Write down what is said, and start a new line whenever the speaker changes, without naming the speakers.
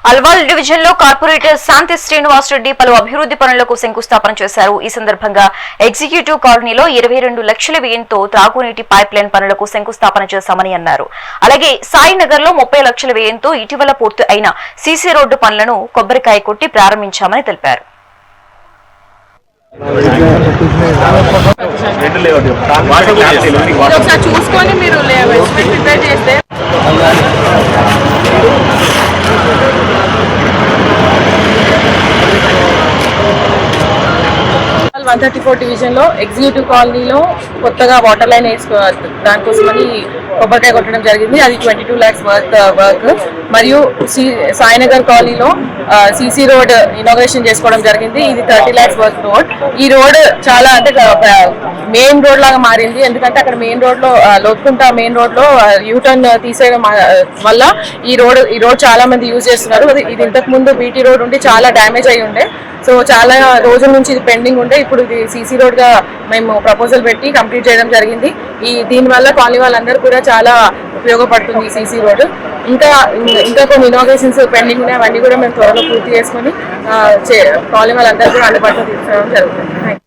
Alwal division లో corporator శాంతి శ్రీనివాస్ రెడ్డి పలు అభివృద్ధి పనులకు శంకుస్థాపన చేశారు. ఈ సందర్భంగా ఎగ్జిక్యూటివ్ కాలనీలో 22 లక్షల వ్యయంతో త్రాగునీటి పైప్ లైన్ పనులకు శంకుస్థాపన చేశామని అన్నారు. అలాగే సాయినగర్ లో 30 లక్షల వ్యయంతో ఇటీవల పూర్తి అయిన సీసీ రోడ్డు పనులను కొబ్బరికాయ కొట్టి ప్రారంభించామని తెలిపారు.
చూసుకొని మీరు ప్రిపేర్ చేస్తే 134 డివిజన్ లో ఎగ్జిక్యూటివ్ కాలనీలో కొత్తగా వాటర్ లైన్ దానికోసమని కొబ్బరికాయ కొట్టడం జరిగింది. అది 22 lakhs వర్క్. మరియు సాయినగర్ కాలనీలో సీసీ రోడ్ ఇనాగ్రేషన్ చేసుకోవడం జరిగింది. ఇది 30 lakhs వర్క్ రోడ్. ఈ రోడ్ చాలా అంటే మెయిన్ రోడ్ లాగా మారింది. ఎందుకంటే అక్కడ మెయిన్ రోడ్ లో లోతుకుంట మెయిన్ రోడ్ లో యూటర్న్ తీసేయడం వల్ల ఈ రోడ్ చాలా మంది యూజ్ చేస్తున్నారు. ఇది ఇంతకు ముందు బీటీ రోడ్ ఉండి చాలా డ్యామేజ్ అయి ఉండే. సో చాలా రోజుల నుంచి ఇది పెండింగ్ ఉండే. ఇప్పుడు ఇది సీసీ రోడ్ గా మేము ప్రపోజల్ పెట్టి కంప్లీట్ చేయడం జరిగింది. దీనివల్ల కాలనీ వాళ్ళందరూ కూడా చాలా ఉపయోగపడుతుంది ఈ సీసీ రోడ్. ఇంకా కొన్ని ఇనాగ్రేషన్స్ పెండింగ్ ఉన్నాయి. అవన్నీ కూడా మేము త్వరలో పూర్తి చేసుకొని కాలనీ వాళ్ళందరూ కూడా అందుబాటులో తీసుకోవడం జరుగుతుంది.